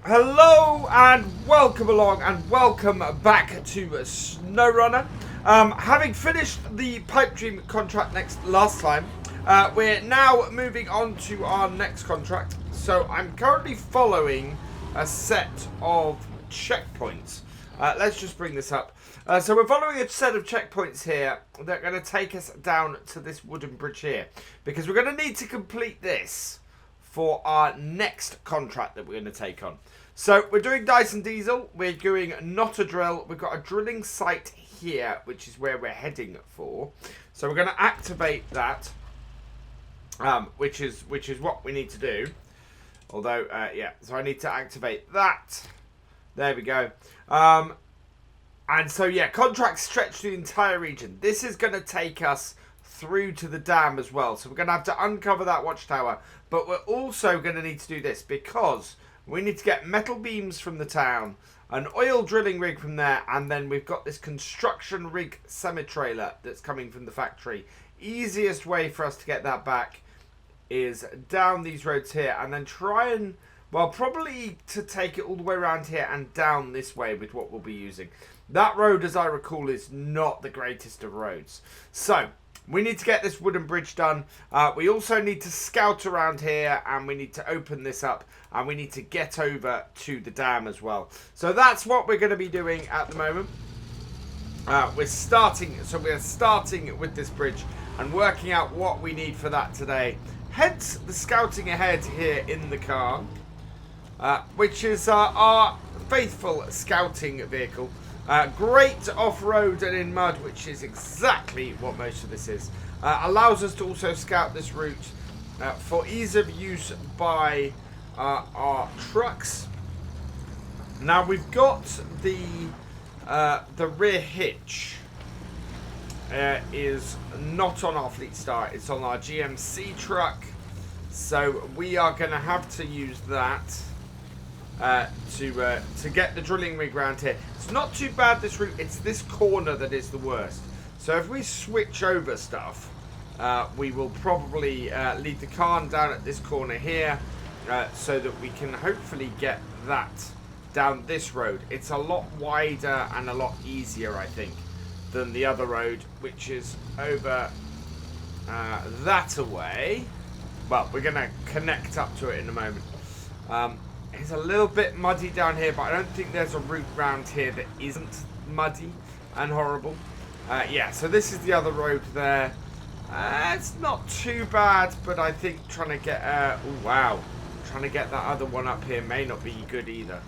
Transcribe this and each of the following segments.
Hello and welcome along and welcome back to SnowRunner. Having finished the Pipe Dream contract last time, we're now moving on to our next contract. So I'm currently following a set of checkpoints. Let's just bring this up. So we're following a set of checkpoints here that are going to take us down to this wooden bridge here, because we're going to need to complete this for our next contract that we're going to take on. So we're doing Dyson Diesel, we're doing Not a Drill, we've got a drilling site here, which is where we're heading for. So we're going to activate that, which is what we need to do. Although, yeah, so I need to activate that. There we go. And so, yeah, contracts stretch the entire region. This is going to take us through to the dam as well. So we're going to have to uncover that watchtower. But we're also going to need to do this because we need to get metal beams from the town, an oil drilling rig from there, and then we've got this construction rig semi-trailer that's coming from the factory. Easiest way for us to get that back is down these roads here and then try and, well, probably to take it all the way around here and down this way with what we'll be using. That road, as I recall, is not the greatest of roads. So we need to get this wooden bridge done. We also need to scout around here and we need to open this up and we need to get over to the dam as well. So that's what we're going to be doing at the moment. We're starting with this bridge and working out what we need for that today. Hence the scouting ahead here in the car, which is our faithful scouting vehicle. Great off-road and in mud, which is exactly what most of this is. Allows us to also scout this route for ease of use by our trucks. Now we've got the rear hitch is not on our Fleetstar, it's on our GMC truck. So we are going to have to use that to get the drilling rig around here. It's not too bad, this route. It's this corner that is the worst. So if we switch over stuff, we will probably leave the car down at this corner here, so that we can hopefully get that down this road. It's a lot wider and a lot easier, I think, than the other road, which is over that away. Well, we're going to connect up to it in a moment. It's a little bit muddy down here, but I don't think there's a route round here that isn't muddy and horrible. Yeah, so this is the other road there. It's not too bad, but I think trying to get... oh, wow. Trying to get that other one up here may not be good either.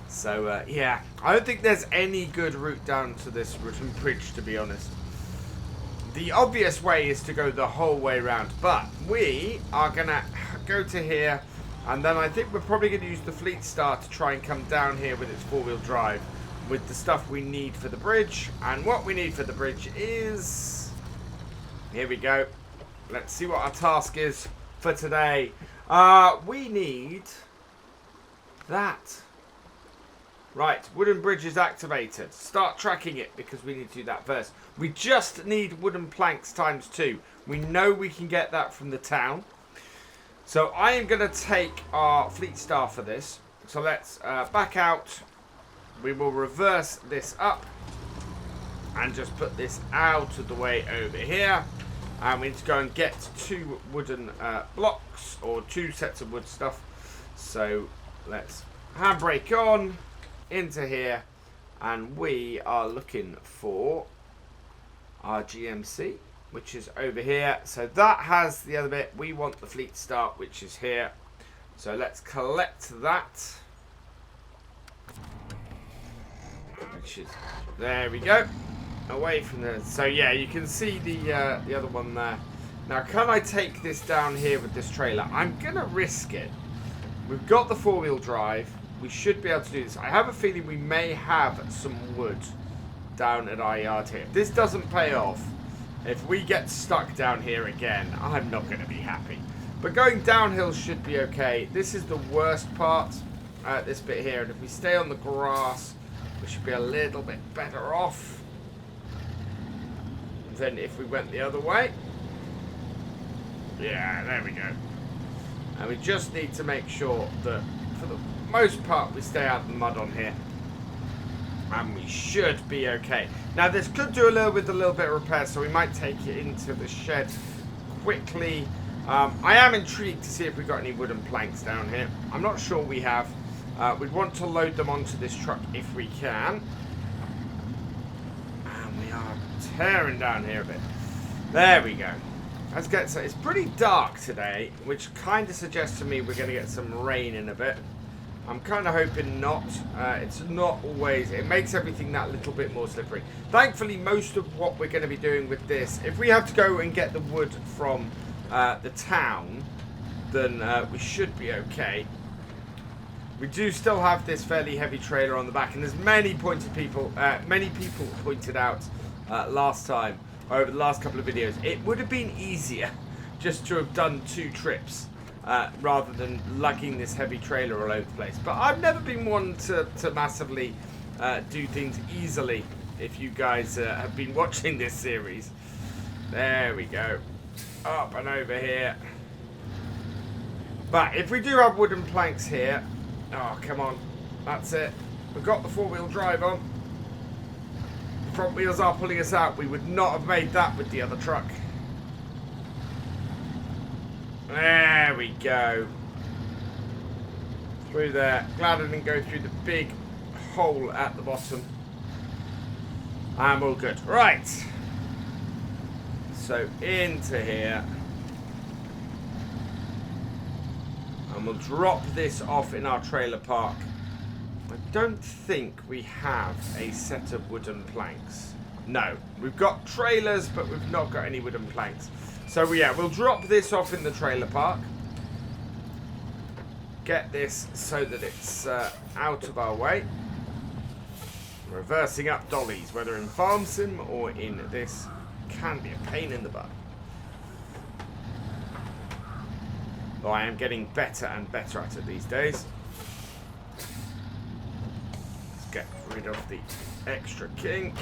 So, yeah. I don't think there's any good route down to this wooden bridge, to be honest. The obvious way is to go the whole way around, but we are going to go to here. And then I think we're probably going to use the Fleetstar to try and come down here with its four-wheel drive with the stuff we need for the bridge. And what we need for the bridge is... Here we go. Let's see what our task is for today. We need that. Right, wooden bridge is activated. Start tracking it because we need to do that first. We just need wooden planks ×2. We know we can get that from the town. So I am going to take our Fleetstar for this. So let's back out. We will reverse this up and just put this out of the way over here. And we need to go and get 2 wooden blocks or 2 sets of wood stuff. So let's handbrake on into here. And we are looking for our GMC, which is over here. So that has the other bit. We want the Fleetstar, which is here. So let's collect that. Which is, there we go. Away from there. So yeah, you can see the other one there. Now, can I take this down here with this trailer? I'm gonna risk it. We've got the four-wheel drive. We should be able to do this. I have a feeling we may have some wood down at our yard here. If this doesn't pay off, if we get stuck down here again, I'm not going to be happy. But going downhill should be okay. This is the worst part, this bit here. And if we stay on the grass, we should be a little bit better off than if we went the other way. Yeah, there we go. And we just need to make sure that for the most part, we stay out of the mud on here. And we should be okay. Now, this could do a little bit of repair, so we might take it into the shed quickly. I am intrigued to see if we've got any wooden planks down here. I'm not sure we have. We'd want to load them onto this truck if we can. And we are tearing down here a bit. There we go. Let's get so it's pretty dark today, which kind of suggests to me we're going to get some rain in a bit. I'm kind of hoping not. It's not always. It makes everything that little bit more slippery. Thankfully, most of what we're going to be doing with this, if we have to go and get the wood from the town, then we should be okay. We do still have this fairly heavy trailer on the back, and there's many people pointed out last time, over the last couple of videos, it would have been easier just to have done 2 trips. Rather than lugging this heavy trailer all over the place. But I've never been one to massively do things easily, if you guys have been watching this series. There we go. Up and over here. But if we do have wooden planks here... Oh, come on. That's it. We've got the 4-wheel drive on. The front wheels are pulling us out. We would not have made that with the other truck. There we go. Through there. Glad I didn't go through the big hole at the bottom. I'm all good. Right. So into here. And we'll drop this off in our trailer park. I don't think we have a set of wooden planks. No. We've got trailers, but we've not got any wooden planks. So yeah, we'll drop this off in the trailer park. Get this so that it's out of our way. Reversing up dollies, whether in Farm Sim or in this, can be a pain in the butt. Though I am getting better and better at it these days. Let's get rid of the extra kink.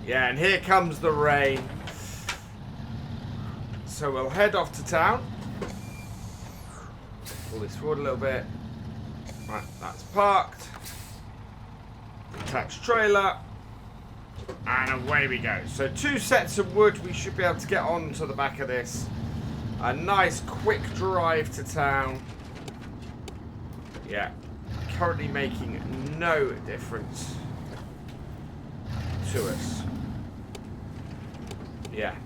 Yeah, and here comes the rain. So we'll head off to town. Pull this forward a little bit. Right, that's parked. Attach trailer. And away we go. So 2 sets of wood. We should be able to get onto the back of this. A nice quick drive to town. Yeah. Currently making no difference to us. Yeah.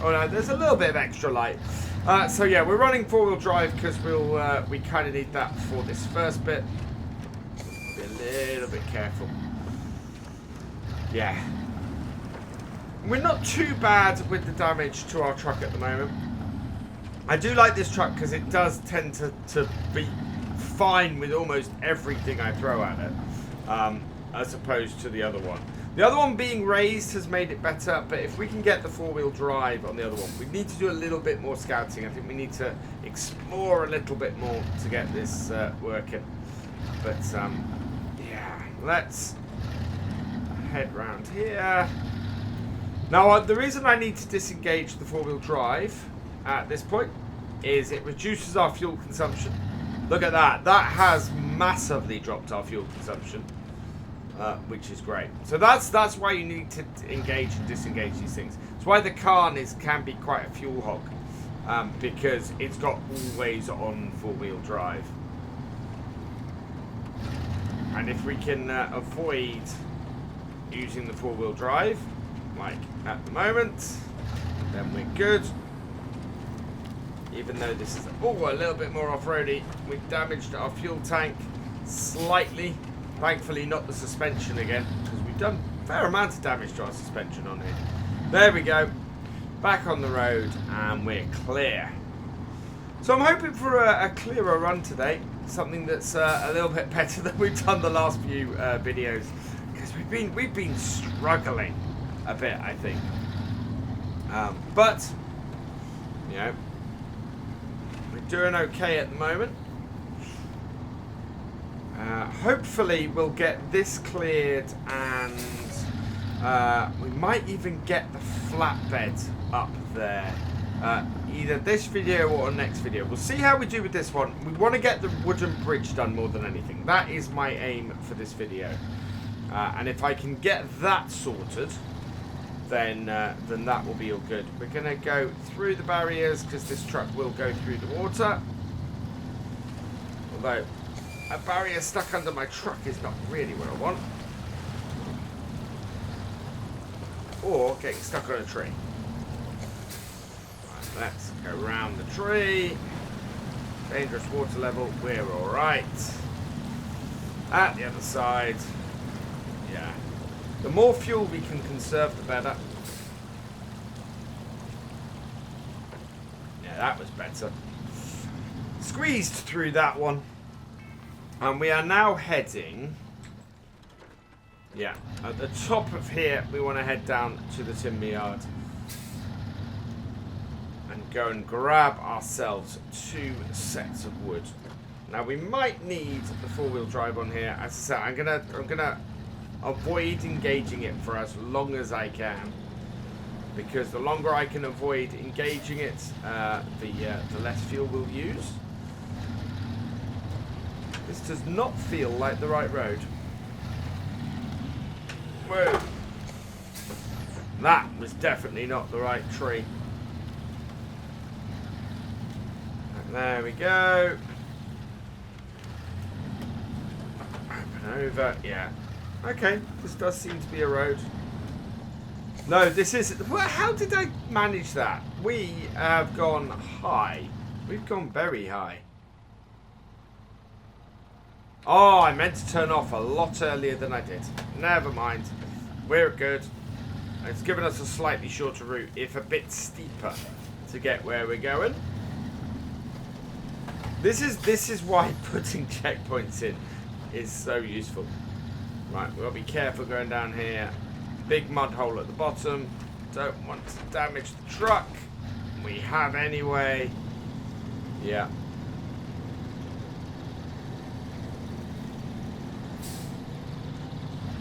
Oh no, there's a little bit of extra light. So yeah, we're running 4-wheel drive because we kind of need that for this first bit. Be a little bit careful. Yeah. We're not too bad with the damage to our truck at the moment. I do like this truck because it does tend to be fine with almost everything I throw at it, as opposed to the other one. The other one being raised has made it better, but if we can get the 4-wheel drive on the other one, we need to do a little bit more scouting. I think we need to explore a little bit more to get this working. But, yeah, let's head round here. Now, the reason I need to disengage the 4-wheel drive at this point is it reduces our fuel consumption. Look at that. That has massively dropped our fuel consumption. Which is great. So that's why you need to engage and disengage these things. That's why the Karn can be quite a fuel hog, because it's got always on 4-wheel drive. And if we can avoid using the 4-wheel drive, like at the moment, then we're good. Even though this is a little bit more off-roady, we've damaged our fuel tank slightly. Thankfully not the suspension again, because we've done a fair amount of damage to our suspension on here. There we go. Back on the road, and we're clear. So I'm hoping for a clearer run today. Something that's a little bit better than we've done the last few videos. Because we've been struggling a bit, I think. But, you know, we're doing okay at the moment. Hopefully we'll get this cleared, and we might even get the flatbed up there. either this video or next video. We'll see how we do with this one. We want to get the wooden bridge done more than anything. That is my aim for this video. And if I can get that sorted, then that will be all good. We're going to go through the barriers because this truck will go through the water. Although a barrier stuck under my truck is not really what I want. Or getting stuck on a tree. Right, let's go round the tree. Dangerous water level, we're alright. At the other side. Yeah. The more fuel we can conserve, the better. Yeah, that was better. Squeezed through that one. And we are now heading... Yeah, at the top of here, we want to head down to the timber yard. And go and grab ourselves 2 sets of wood. Now, we might need the 4-wheel drive on here. As I said, I'm gonna avoid engaging it for as long as I can. Because the longer I can avoid engaging it, the less fuel we'll use. This does not feel like the right road. Whoa. That was definitely not the right tree. And there we go. Open over, yeah. Okay, this does seem to be a road. No, this isn't. Well, how did I manage that? We have gone high. We've gone very high. Oh, I meant to turn off a lot earlier than I did. Never mind. We're good. It's given us a slightly shorter route, if a bit steeper, to get where we're going. This is why putting checkpoints in is so useful. Right, we'll be careful going down here. Big mud hole at the bottom. Don't want to damage the truck. We have anyway. Yeah.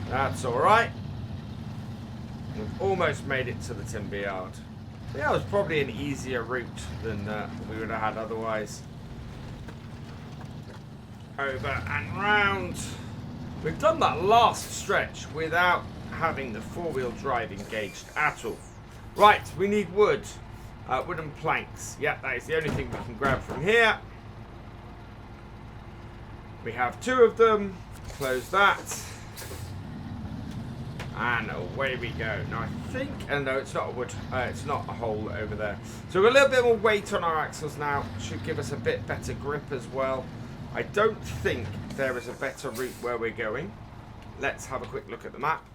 That's alright. We've almost made it to the timber yard. Yeah, it was probably an easier route than we would have had otherwise. Over and round. We've done that last stretch without having the 4-wheel drive engaged at all. Right, we need wood. Wooden planks. Yeah, that is the only thing we can grab from here. We have 2 of them. Close that. And away we go. Now I think, and no, it's not a wood, it's not a hole over there. So we've got a little bit more weight on our axles now. Should give us a bit better grip as well. I don't think there is a better route where we're going. Let's have a quick look at the map.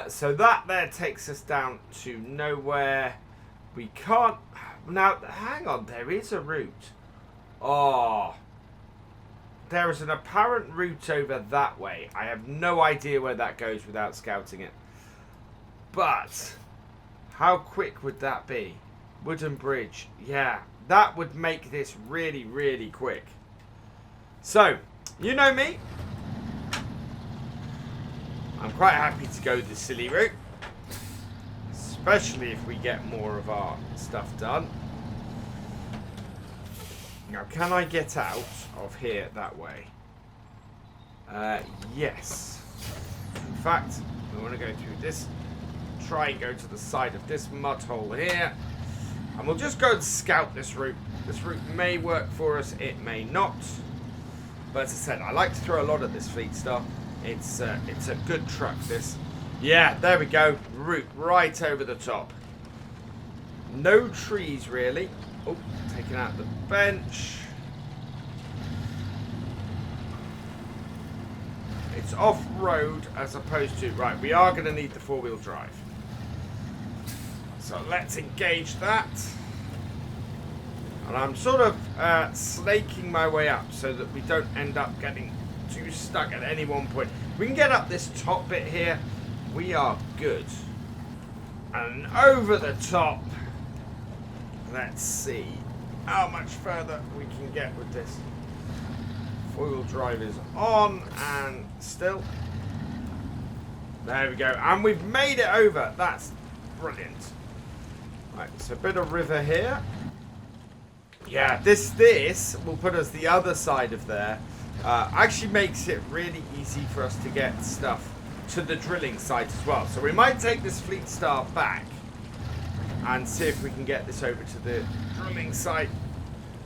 So that there takes us down to nowhere. We can't, now hang on, there is a route. Oh. There is an apparent route over that way. I have no idea where that goes without scouting it. But how quick would that be? Wooden bridge. Yeah, that would make this really, really quick. So, you know me. I'm quite happy to go the silly route. Especially if we get more of our stuff done. Now, can I get out of here that way? Yes. In fact, we want to go through this. Try and go to the side of this mud hole here. And we'll just go and scout this route. This route may work for us, it may not. But as I said, I like to throw a lot at this Fleetstar. It's a good truck, this. Yeah, there we go. Route right over the top. No trees, really. Oh, taking out the bench. It's off-road as opposed to... Right, we are going to need the 4-wheel drive. So let's engage that. And I'm sort of snaking my way up so that we don't end up getting too stuck at any one point. We can get up this top bit here. We are good. And over the top... Let's see how much further we can get with this. 4-wheel drive is on and still. There we go. And we've made it over. That's brilliant. Right, so a bit of river here. yeah, this will put us the other side of there. Actually makes it really easy for us to get stuff to the drilling site as well. So we might take this Fleetstar back and see if we can get this over to the drilling site.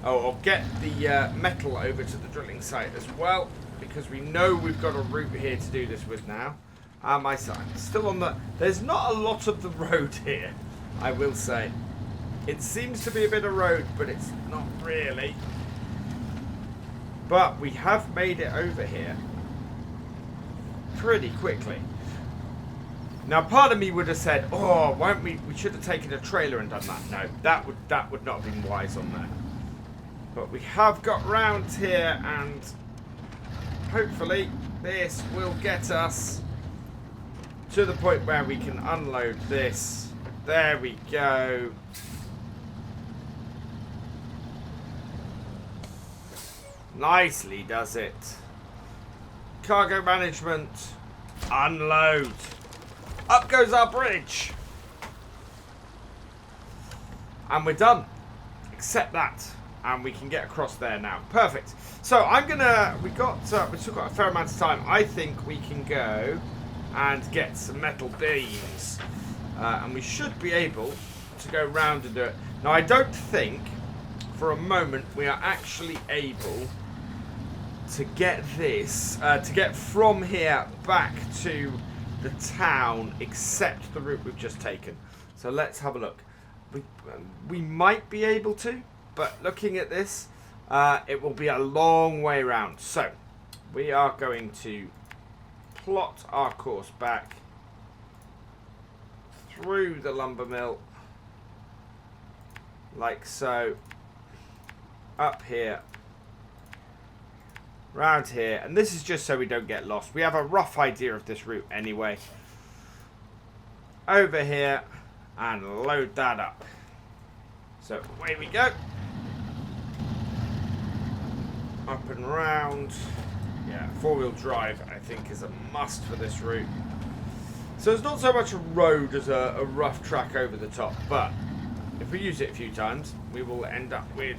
Oh, or get the metal over to the drilling site as well, because we know we've got a route here to do this with now. My side still on the... There's not a lot of the road here, I will say. It seems to be a bit of road, but it's not really. But we have made it over here pretty quickly. Now, part of me would have said, oh, why don't we should have taken a trailer and done that. No, that would not have been wise on there. But we have got round here, and hopefully this will get us to the point where we can unload this. There we go. Nicely does it. Cargo management. Unload. Up goes our bridge. And we're done. Except that. And we can get across there now. Perfect. So I'm gonna... we've still got a fair amount of time. I think we can go and get some metal beams. And we should be able to go round and do it. Now, I don't think for a moment we are actually able to get this, to get from here back to the town, except the route we've just taken. So let's have a look. We might be able to, but looking at this, it will be a long way around. So we are going to plot our course back through the lumber mill, like so, up here, round here, and this is just so we don't get lost. We have a rough idea of this route anyway. Over here, and load that up. So away we go. Up and round. Yeah, four-wheel drive I think is a must for this route. So it's not so much a road as a rough track over the top, but if we use it a few times, we will end up with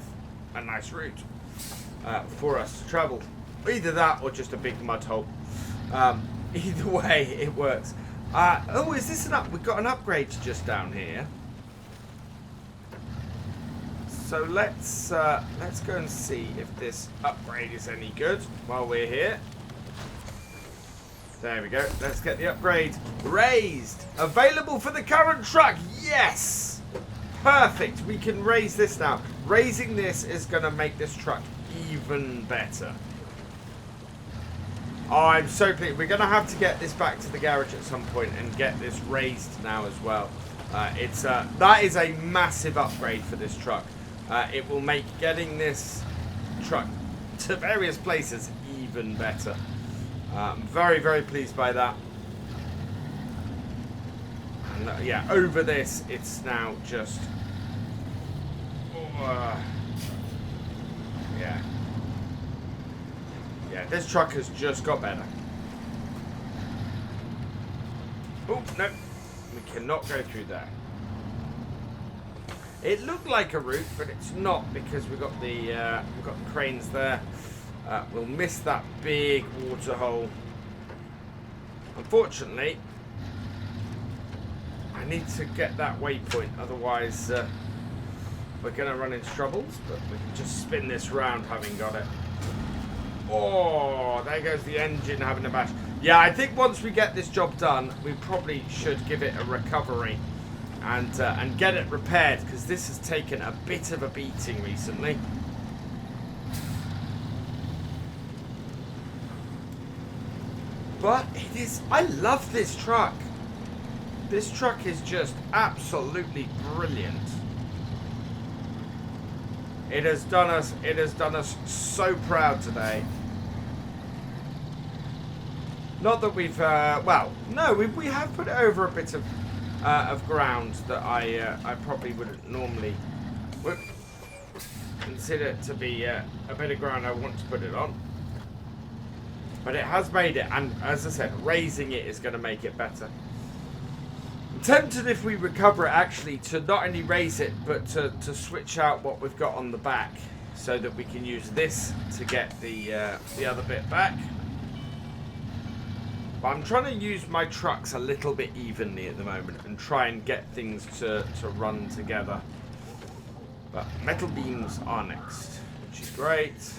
a nice route for us to travel. Either that or just a big mud hole. Either way, it works. Oh, is this we've got an upgrade just down here. So let's go and see if this upgrade is any good while we're here. There we go. Let's get the upgrade raised. Available for the current truck. Yes! Perfect. We can raise this now. Raising this is going to make this truck even better. Oh, I'm so pleased. We're going to have to get this back to the garage at some point and get this raised now as well. That is a massive upgrade for this truck. It will make getting this truck to various places even better. I'm very, very pleased by that. And yeah, over this, it's now just... yeah. Yeah, this truck has just got better. Oh, no. We cannot go through there. It looked like a route, but it's not because we've got the cranes there. We'll miss that big water hole. Unfortunately, I need to get that waypoint, otherwise we're going to run into troubles, but we can just spin this round having got it. Oh, there goes the engine having a bash. Yeah, I think once we get this job done, we probably should give it a recovery and get it repaired, because this has taken a bit of a beating recently. But it is... I love this truck. This truck is just absolutely brilliant. It has done us so proud today. Not that we've well, no, we have put it over a bit of ground that I probably wouldn't normally consider to be a bit of ground I want to put it on. But it has made it, and as I said, raising it is going to make it better. I'm tempted if we recover it actually to not only raise it, but to switch out what we've got on the back so that we can use this to get the other bit back. But I'm trying to use my trucks a little bit evenly at the moment and try and get things to run together. But metal beams are next, which is great.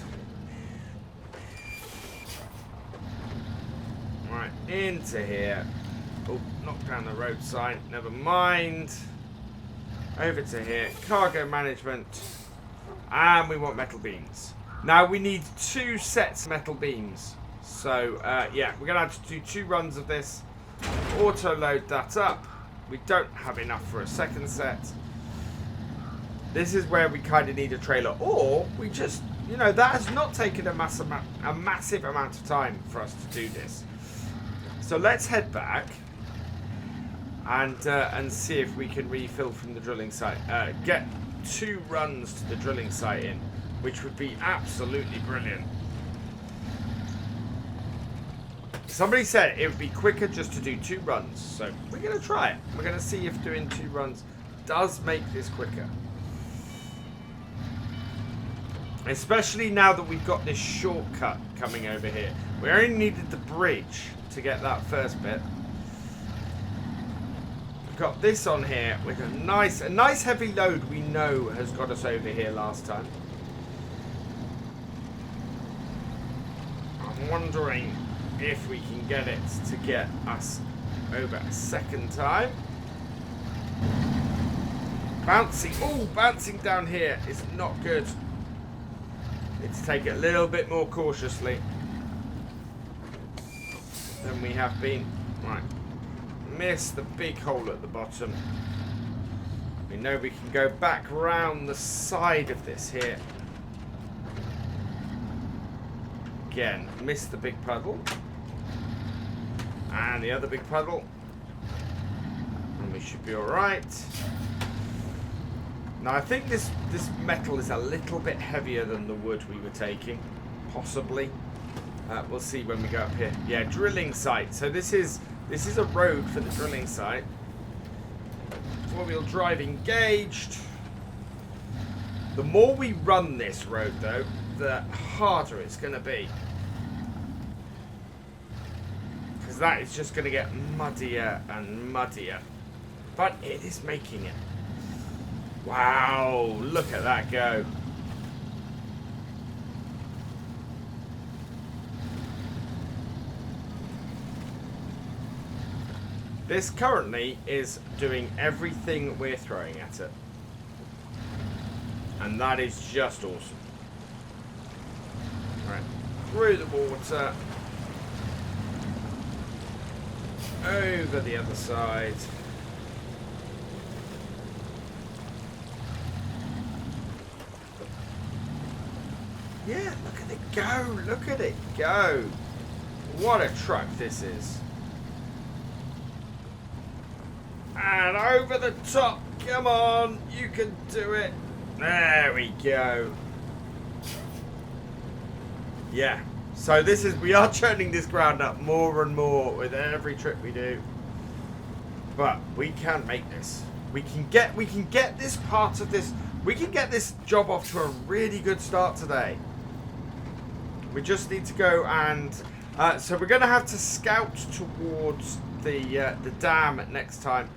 Right, into here. Oh, knock down the road sign. Never mind. Over to here. Cargo management. And we want metal beams. Now we need 2 sets of metal beams. So, yeah, we're going to have to do 2 runs of this. Auto load that up. We don't have enough for a second set. This is where we kind of need a trailer. Or we just, you know, that has not taken a massive amount of time for us to do this. So let's head back and see if we can refill from the drilling site. Get 2 runs to the drilling site in, which would be absolutely brilliant. Somebody said it would be quicker just to do 2 runs, so we're going to try it. We're going to see if doing 2 runs does make this quicker. Especially now that we've got this shortcut coming over here. We only needed the bridge to get that first bit. We've got this on here with a nice heavy load we know has got us over here last time. I'm wondering if we can get it to get us over a second time. Bouncing, bouncing down here is not good. Need to take it a little bit more cautiously than we have been. Right, miss the big hole at the bottom. We know we can go back around the side of this here. Again, miss the big puddle. And the other big puddle. And we should be alright. Now I think this metal is a little bit heavier than the wood we were taking. Possibly. We'll see when we go up here. Yeah, drilling site. So this is a road for the drilling site. 4-wheel drive engaged. The more we run this road though, the harder it's going to be. Because that is just going to get muddier and muddier. But it is making it. Wow, look at that go. This currently is doing everything we're throwing at it. And that is just awesome. Right, through the water. Over the other side. Yeah, look at it go. Look at it go. What a truck this is. And over the top. Come on. You can do it. There we go. Yeah. So this is, we are churning this ground up more and more with every trip we do. But we can make this. We can get this part of this. We can get this job off to a really good start today. We just need to go and so we're going to have to scout towards the dam next time.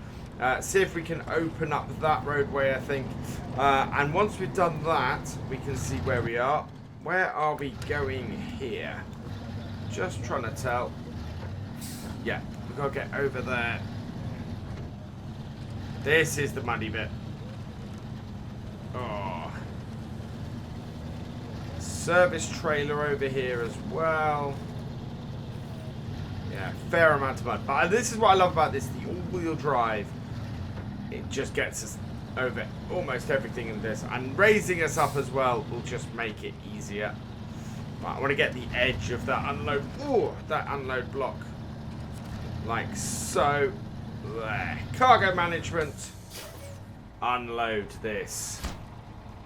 See if we can open up that roadway, I think. And once we've done that, we can see where we are. Where are we going here? Just trying to tell. Yeah, we've got to get over there. This is the muddy bit. Oh. Service trailer over here as well. Yeah, fair amount of mud. But this is what I love about this, the all-wheel drive. It just gets us over almost everything in this. And raising us up as well will just make it easier. But I want to get the edge of that unload. Oh, that unload block. Like so. There. Cargo management. Unload this.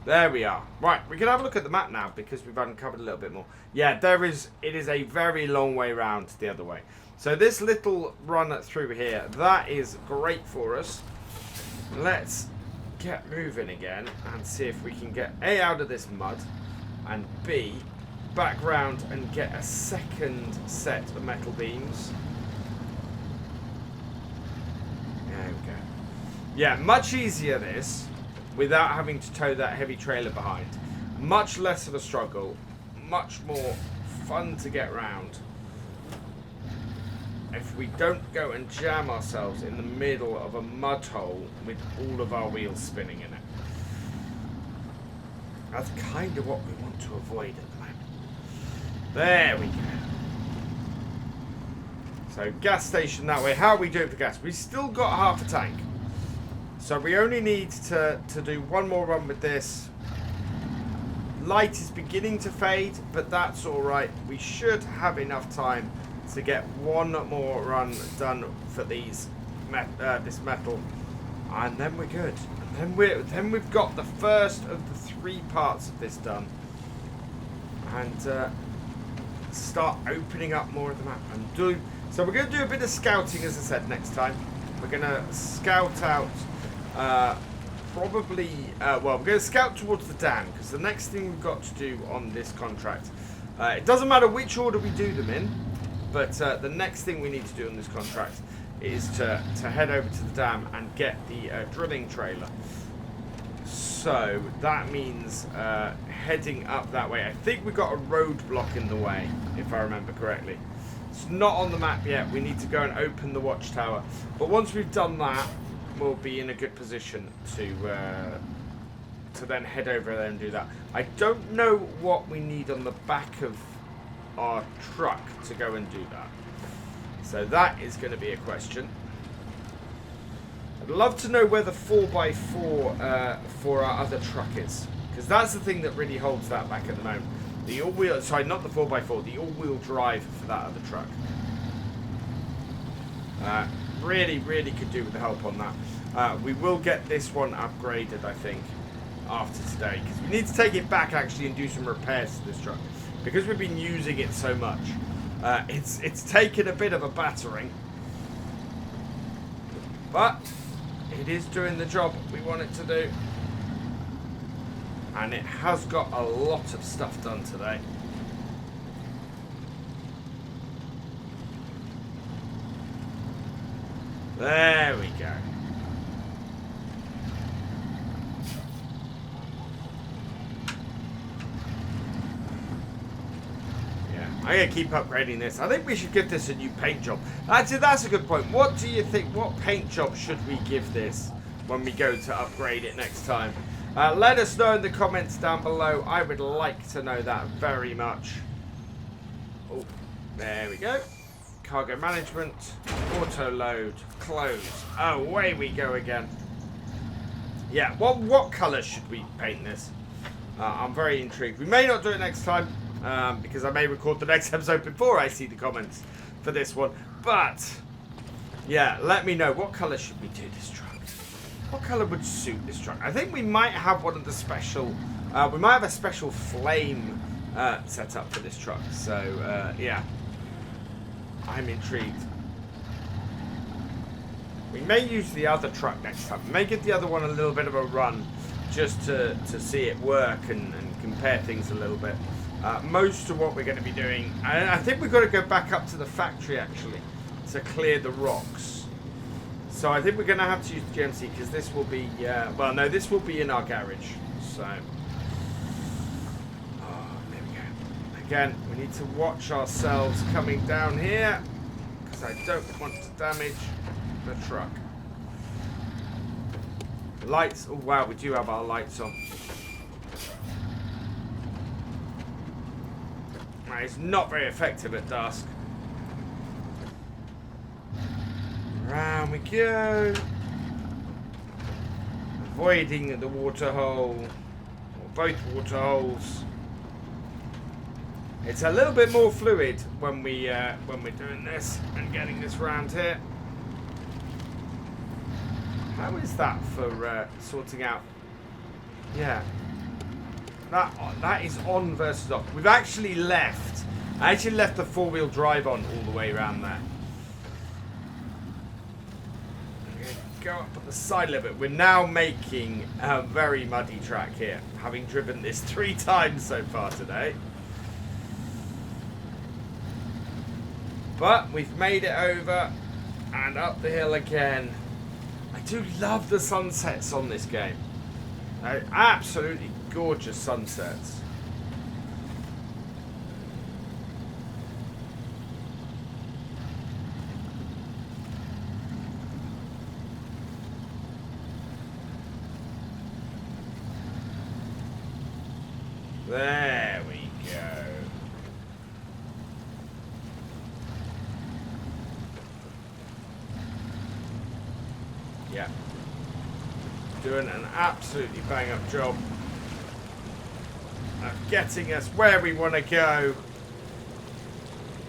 There we are. Right, we can have a look at the map now because we've uncovered a little bit more. Yeah, it is a very long way round the other way. So this little run through here, that is great for us. Let's get moving again and see if we can get A, out of this mud, and B, back round and get a second set of metal beams. There we go. Yeah, much easier this without having to tow that heavy trailer behind. Much less of a struggle, much more fun to get round if we don't go and jam ourselves in the middle of a mud hole with all of our wheels spinning in it. That's kind of what we want to avoid at the moment. There we go. So gas station that way. How are we doing for gas? We've still got half a tank. So we only need to do one more run with this. Light is beginning to fade, but that's all right. We should have enough time to get one more run done for these this metal, and then we're good. And then we've got the first of the 3 parts of this done, and start opening up more of the map. And so we're going to do a bit of scouting, as I said, next time. We're going to scout out. Probably, well, we're going to scout towards the dam, because the next thing we've got to do on this contract, it doesn't matter which order we do them in, but the next thing we need to do on this contract is to head over to the dam and get the drilling trailer. So that means heading up that way. I think we've got a roadblock in the way, if I remember correctly. It's not on the map yet. We need to go and open the watchtower. But once we've done that, we'll be in a good position to then head over there and do that. I don't know what we need on the back of our truck to go and do that. So that is going to be a question. I'd love to know where the 4x4 for our other truck is, because that's the thing that really holds that back at the moment. The all-wheel, sorry, not the 4x4, the all-wheel drive for that other truck. Really could do with the help on that. We will get this one upgraded, I think, after today, because we need to take it back actually and do some repairs to this truck, because we've been using it so much. It's taken a bit of a battering, but it is doing the job we want it to do, and it has got a lot of stuff done today. There we go. Yeah, I'm going to keep upgrading this. I think we should give this a new paint job. Actually, that's a good point. What do you think? What paint job should we give this when we go to upgrade it next time? Let us know in the comments down below. I would like to know that very much. Oh, there we go. Cargo management, auto load, close. Away we go again. Yeah, what colour should we paint this? I'm very intrigued. We may not do it next time, because I may record the next episode before I see the comments for this one. But, yeah, let me know. What colour should we do this truck? What colour would suit this truck? I think we might have one of the special... we might have a special flame set up for this truck. So, yeah. I'm intrigued. We may use the other truck next time. We may give the other one a little bit of a run just to see it work and compare things a little bit. Most of what we're going to be doing, I think we've got to go back up to the factory actually to clear the rocks. So I think we're going to have to use the GMC, because this will be, well no, this will be in our garage. So, again, we need to watch ourselves coming down here, because I don't want to damage the truck. Lights, oh wow, we do have our lights on. It's not very effective at dusk. Round we go. Avoiding the water hole, or both water holes. It's a little bit more fluid when we're doing this and getting this round here. How is that for sorting out? Yeah, That is on versus off. We've actually left. I actually left the 4-wheel drive on all the way around there. I'm going to go up the side a little bit. We're now making a very muddy track here, having driven this 3 times so far today. But we've made it over and up the hill again. I do love the sunsets on this game. Absolutely gorgeous sunsets. There we go. Yeah. Doing an absolutely bang up job of getting us where we want to go.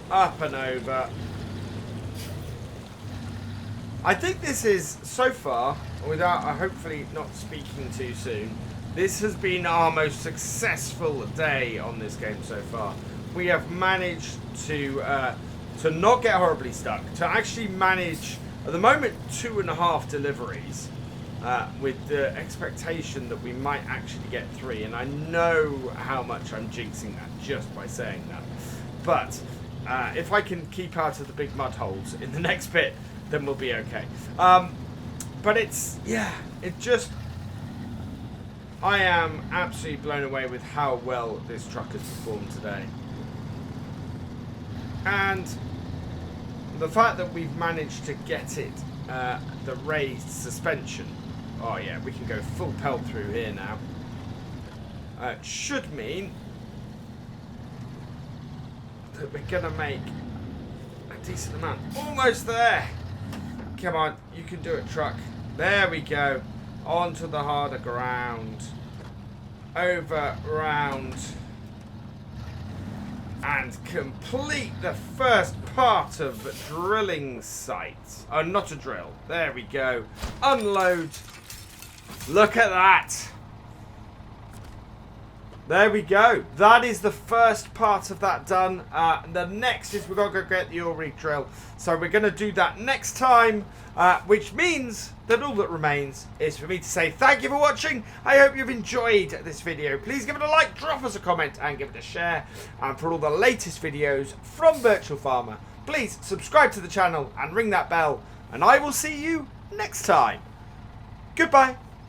Up and over. I think this is, so far, without hopefully not speaking too soon, this has been our most successful day on this game so far. We have managed to not get horribly stuck, to actually manage, at the moment, 2.5 deliveries, with the expectation that we might actually get 3. And I know how much I'm jinxing that just by saying that. But if I can keep out of the big mud holes in the next bit, then we'll be okay. But it's, yeah, it just... I am absolutely blown away with how well this truck has performed today. And the fact that we've managed to get it, the raised suspension. Oh yeah, we can go full pelt through here now. Should mean that we're going to make a decent amount. Almost there. Come on, you can do it, truck. There we go. Onto the harder ground. Over, round. And complete the first part of the drilling site. Oh, not a drill. There we go. Unload. Look at that. There we go. That is the first part of that done. The next is we've got to go get the oil rig drill. So we're going to do that next time, which means that all that remains is for me to say thank you for watching. I hope you've enjoyed this video. Please give it a like, drop us a comment, and give it a share. And for all the latest videos from Virtual Farmer, please subscribe to the channel and ring that bell. And I will see you next time. Goodbye.